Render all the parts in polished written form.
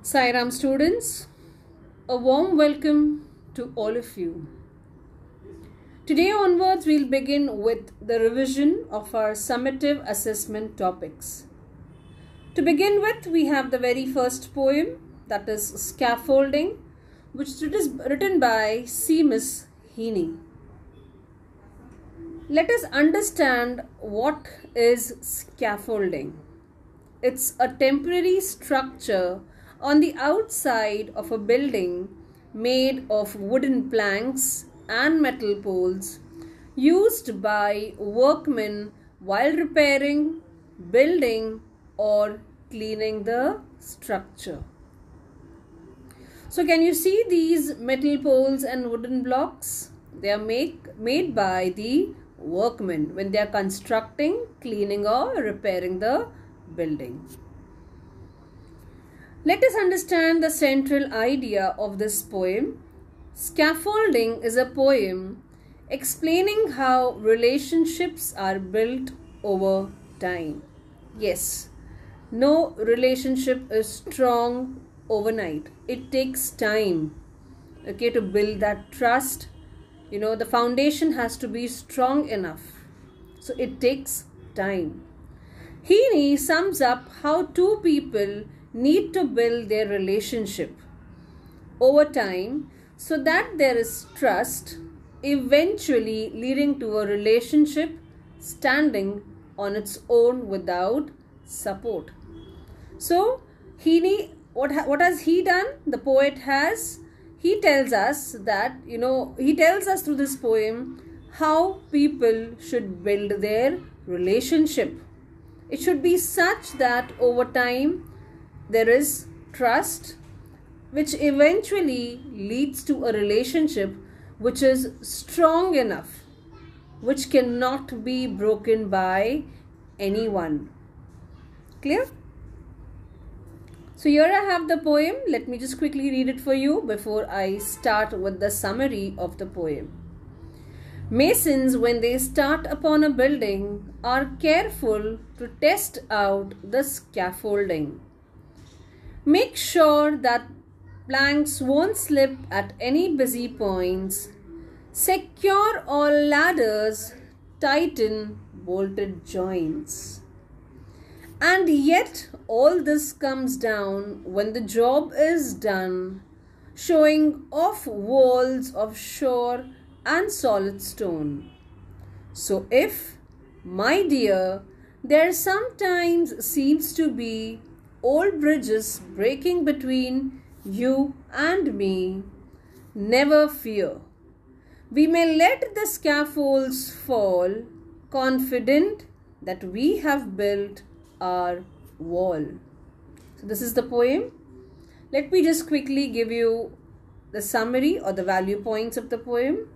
Sairam students, a warm welcome to all of you. Today onwards, we'll begin with the revision of our summative assessment topics. To begin with, we have the very first poem, that is Scaffolding, which is written by Miss Heaney. Let us understand what is scaffolding. It's a temporary structure on the outside of a building made of wooden planks and metal poles used by workmen while repairing, building, or cleaning the structure. So can you see these metal poles and wooden blocks? They are made by the workmen when they are constructing, cleaning, or repairing the building. Let us understand the central idea of this poem. Scaffolding is a poem explaining how relationships are built over time. Yes, no relationship is strong overnight. It takes time, to build that trust. The foundation has to be strong enough. So it takes time. Heaney sums up how two people need to build their relationship over time so that there is trust, eventually leading to a relationship standing on its own without support. So Heaney, what has he done? The poet he tells us that, he tells us through this poem how people should build their relationship. It should be such that over time there is trust, which eventually leads to a relationship which is strong enough, which cannot be broken by anyone. Clear? So here I have the poem. Let me just quickly read it for you before I start with the summary of the poem. Masons, when they start upon a building, are careful to test out the scaffolding. Make sure that planks won't slip at any busy points. Secure all ladders, tighten bolted joints. And yet all this comes down when the job is done, showing off walls of sure and solid stone. So if, my dear, there sometimes seems to be old bridges breaking between you and me, never fear. We may let the scaffolds fall, confident that we have built our wall. So this is the poem. Let me just quickly give you the summary or the value points of the poem.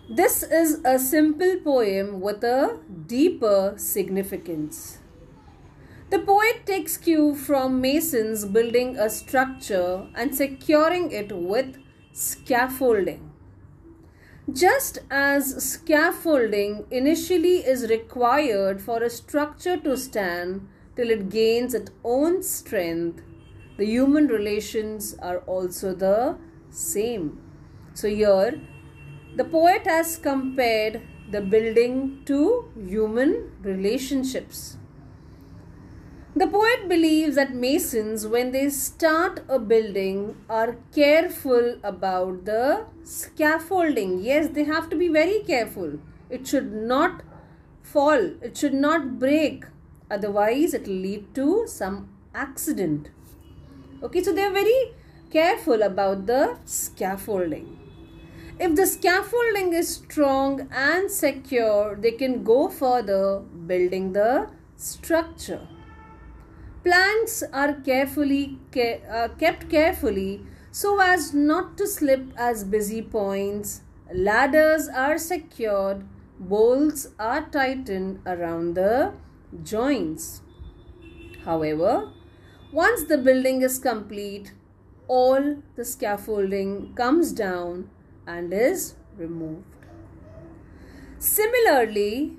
This is a simple poem with a deeper significance. The poet takes cue from masons building a structure and securing it with scaffolding. Just as scaffolding initially is required for a structure to stand till it gains its own strength, the human relations are also the same. So here, the poet has compared the building to human relationships. The poet believes that masons, when they start a building, are careful about the scaffolding. Yes, they have to be very careful. It should not fall. It should not break. Otherwise, it will lead to some accident. Okay, so they are very careful about the scaffolding. If the scaffolding is strong and secure, they can go further building the structure. Planks are kept carefully so as not to slip as busy points. Ladders are secured. Bolts are tightened around the joints. However, once the building is complete, all the scaffolding comes down and is removed. Similarly,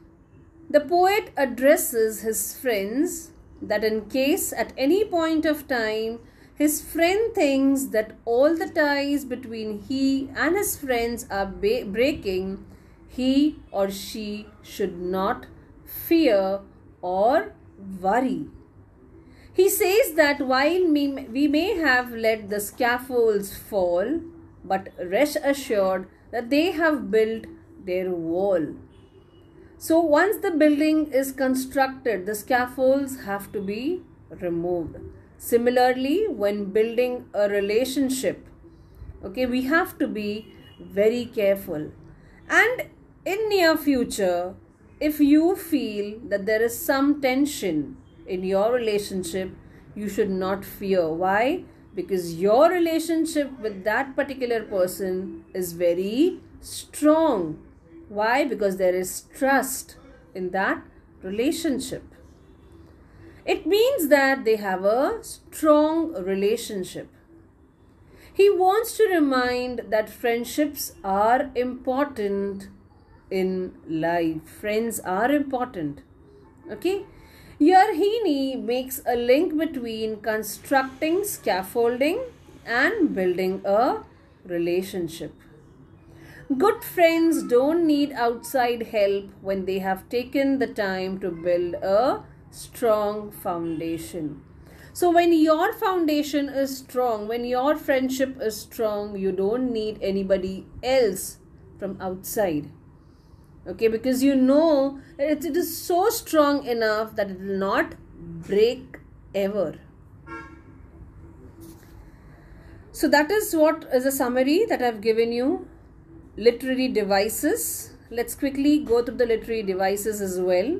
the poet addresses his friends that in case at any point of time His friend thinks that all the ties between he and his friends are breaking. He or she should not fear or worry. He says that while we may have let the scaffolds fall, but rest assured that they have built their wall. So once the building is constructed, the scaffolds have to be removed. Similarly, when building a relationship, we have to be very careful. And in near future, if you feel that there is some tension in your relationship, you should not fear. Why? Because your relationship with that particular person is very strong. Why? Because there is trust in that relationship. It means that they have a strong relationship. He wants to remind that friendships are important in life. Friends are important. Okay? Here Heaney makes a link between constructing scaffolding and building a relationship. Good friends don't need outside help when they have taken the time to build a strong foundation. So when your foundation is strong, when your friendship is strong, you don't need anybody else from outside. Okay, because you know it is so strong enough that it will not break ever. So that is what is a summary that I've given you. Literary devices. Let's quickly go through the literary devices as well.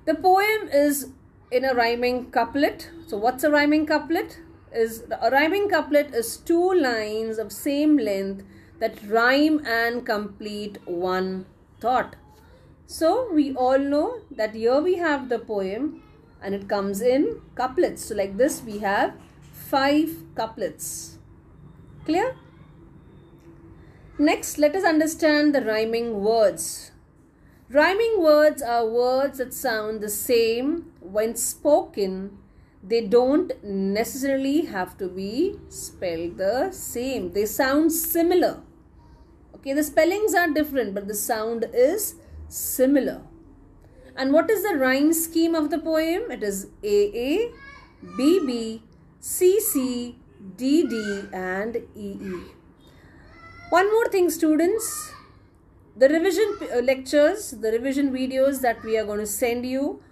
The poem is in a rhyming couplet. So what's a rhyming couplet? A rhyming couplet is 2 lines of same length that rhyme and complete one thought. So we all know that here we have the poem and it comes in couplets. So like this we have 5 couplets. Clear? Next, let us understand the rhyming words. Rhyming words are words that sound the same when spoken. They don't necessarily have to be spelled the same. They sound similar. Okay, the spellings are different, but the sound is similar. And what is the rhyme scheme of the poem? It is AA, BB, CC, DD and EE. One more thing, students. The revision lectures, the revision videos that we are going to send you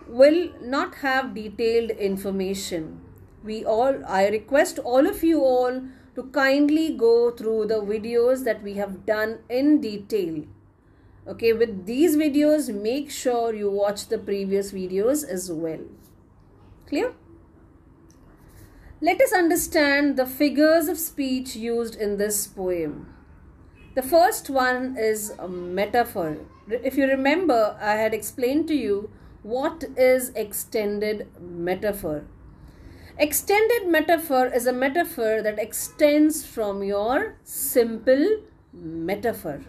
will not have detailed information. I request all of you all to kindly go through the videos that we have done in detail. Okay, with these videos, make sure you watch the previous videos as well. Clear? Let us understand the figures of speech used in this poem. The first one is a metaphor. If you remember, I had explained to you what is extended metaphor. Extended metaphor is a metaphor that extends from your simple metaphor.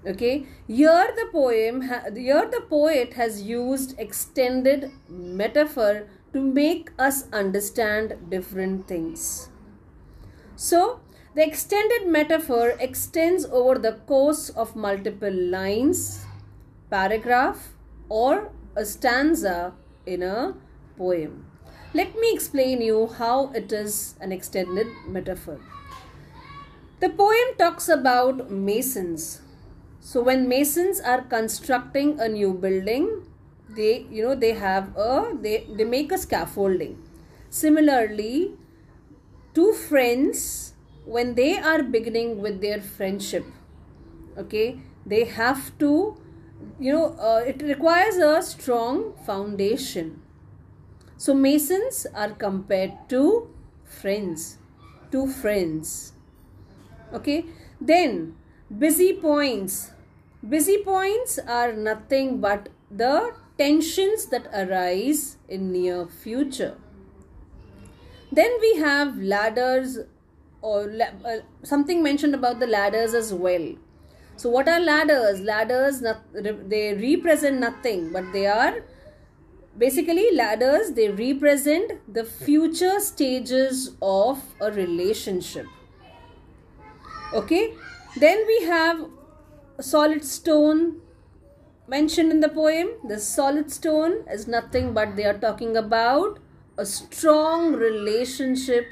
Okay, here the poet has used extended metaphor to make us understand different things. So, the extended metaphor extends over the course of multiple lines, paragraph, or a stanza in a poem. Let me explain you how it is an extended metaphor. The poem talks about masons. So when masons are constructing a new building, they make a scaffolding. Similarly, 2 friends, when they are beginning with their friendship, okay, they have to, it requires a strong foundation. So masons are compared to friends, 2 friends. Okay, then busy points. Busy points are nothing but the tensions that arise in near future. Then we have ladders, or something mentioned about the ladders as well. So what are ladders? Ladders, they represent nothing, but they are Basically, ladders, they represent the future stages of a relationship. Okay, then we have a solid stone mentioned in the poem. The solid stone is nothing but they are talking about a strong relationship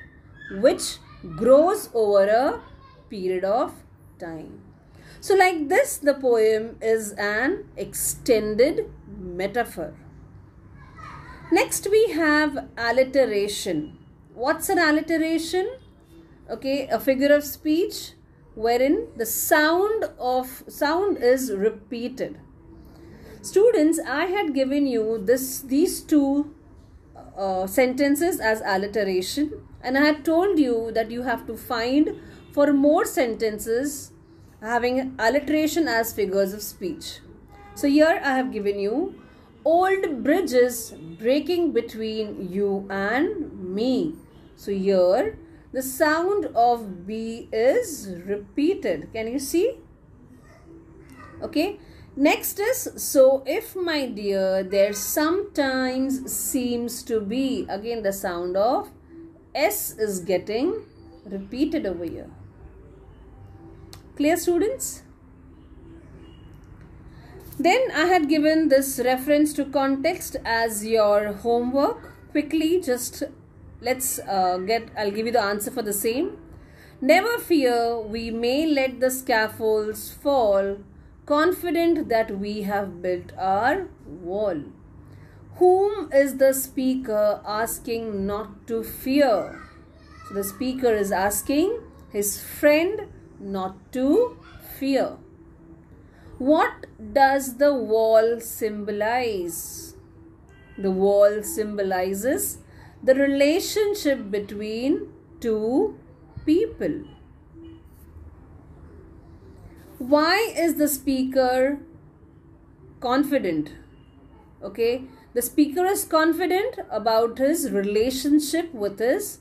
which grows over a period of time. So like this, the poem is an extended metaphor. Next we have alliteration. What's an alliteration? Okay, a figure of speech wherein the sound is repeated. Students, I had given you these two sentences as alliteration, and I had told you that you have to find for more sentences having alliteration as figures of speech. So here I have given you old bridges breaking between you and me. So here the sound of B is repeated. Can you see? Okay. Next is, so if my dear, there sometimes seems to be. Again the sound of S is getting repeated over here. Clear, students? Then I had given this reference to context as your homework. Quickly, just I'll give you the answer for the same. Never fear, we may let the scaffolds fall, confident that we have built our wall. Whom is the speaker asking not to fear? So the speaker is asking his friend not to fear. What does the wall symbolize? The wall symbolizes the relationship between two people. Why is the speaker confident? Okay, the speaker is confident about his relationship with his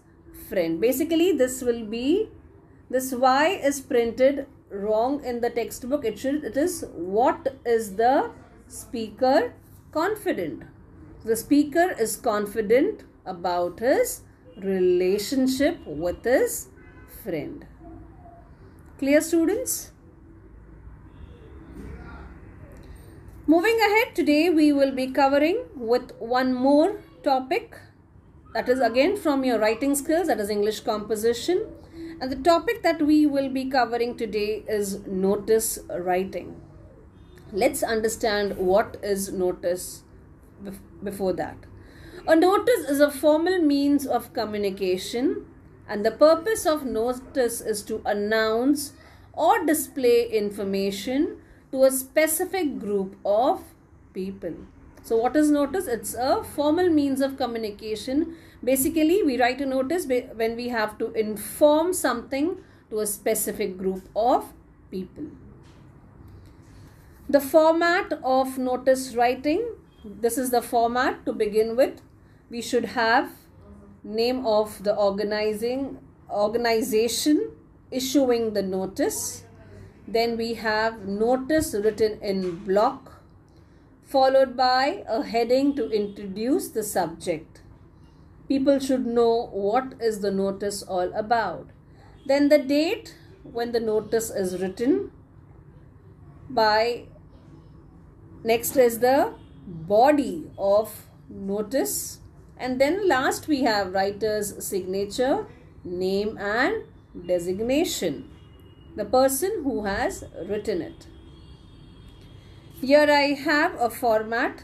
friend. Basically, this why is printed wrong in the textbook. It is what is the speaker confident? The speaker is confident about his relationship with his friend. Clear, students? Moving ahead, today we will be covering with one more topic, that is again from your writing skills, that is English composition. And the topic that we will be covering today is notice writing. Let's understand what is notice before that. A notice is a formal means of communication, and the purpose of notice is to announce or display information to a specific group of people. So what is notice? It's a formal means of communication. Basically, we write a notice when we have to inform something to a specific group of people. The format of notice writing. This is the format to begin with. We should have name of the organization issuing the notice. Then we have notice written in block, followed by a heading to introduce the subject. People should know what is the notice all about. Then the date when the notice is written by. Next is the body of notice. And then last we have writer's signature, name and designation. The person who has written it. Here I have a format.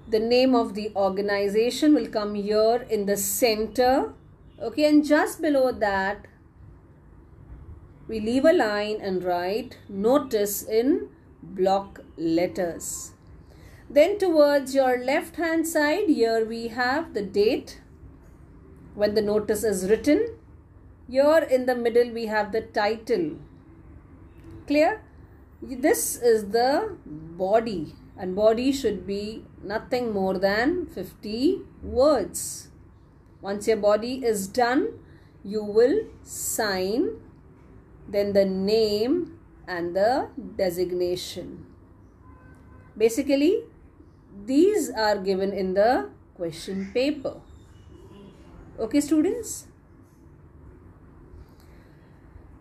The name of the organization will come here in the center. Okay, and just below that, we leave a line and write notice in block letters. Then towards your left hand side, here we have the date when the notice is written. Here in the middle we have the title. Clear? This is the body, and body should be nothing more than 50 words. Once your body is done, you will sign, then the name and the designation. Basically, These are given in the question paper. Okay, students?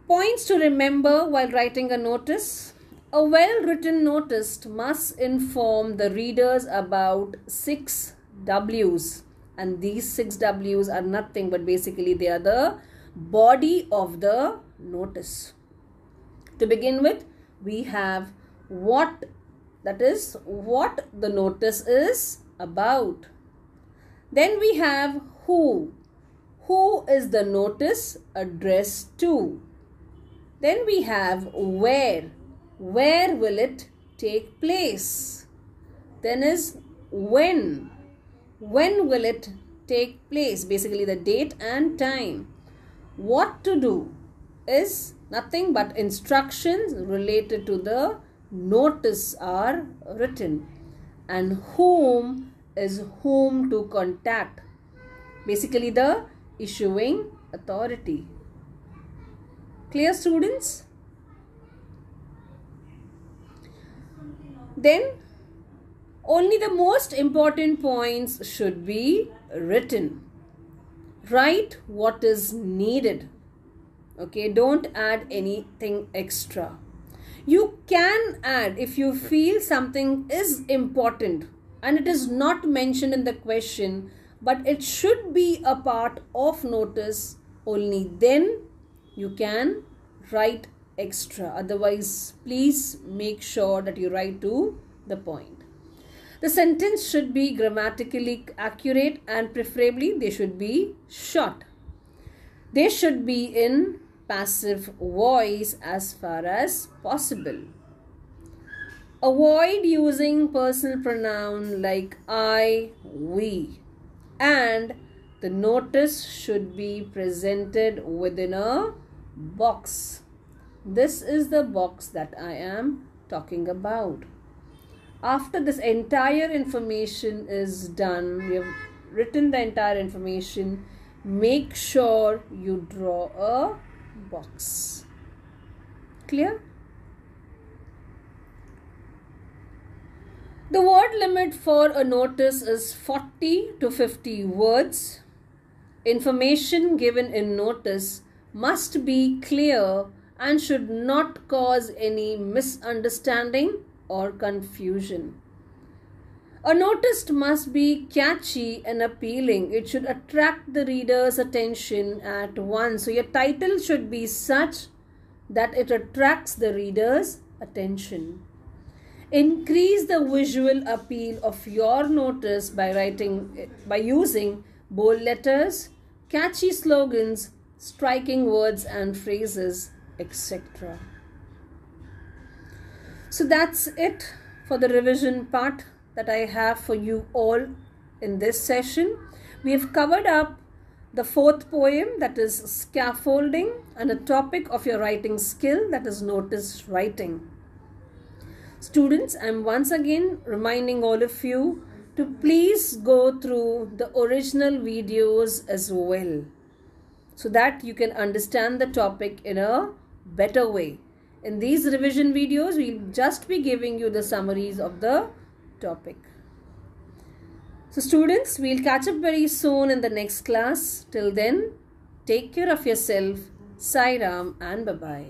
Points to remember while writing a notice. A well-written notice must inform the readers about 6 W's. And these 6 W's are nothing but basically they are the body of the notice. To begin with, we have what, that is what the notice is about. Then we have who. Who is the notice addressed to? Then we have where. Where will it take place? Then is when. When will it take place? Basically the date and time. What to do is nothing but instructions related to the notice are written. And whom is whom to contact. Basically the issuing authority. Clear, students? Then only the most important points should be written. Write what is needed. Okay, don't add anything extra. You can add if you feel something is important and it is not mentioned in the question, but it should be a part of notice. Only then you can write extra. Otherwise, please make sure that you write to the point. The sentence should be grammatically accurate and preferably they should be short. They should be in passive voice as far as possible. Avoid using personal pronoun like I, we, and the notice should be presented within a box. This is the box that I am talking about. After this entire information is done, we have written the entire information, make sure you draw a box. Clear? The word limit for a notice is 40 to 50 words. Information given in notice must be clear and should not cause any misunderstanding or confusion. A notice must be catchy and appealing. It should attract the reader's attention at once. So your title should be such that it attracts the reader's attention. Increase the visual appeal of your notice by using bold letters, catchy slogans, striking words and phrases, etc. So that's it for the revision part that I have for you all in this session. We have covered up the 4th poem, that is scaffolding, and a topic of your writing skill, that is notice writing. Students, I am once again reminding all of you to please go through the original videos as well, so that you can understand the topic in a better way. In these revision videos, we will just be giving you the summaries of the topic. So students, we will catch up very soon in the next class. Till then, take care of yourself. Sai Ram and bye-bye.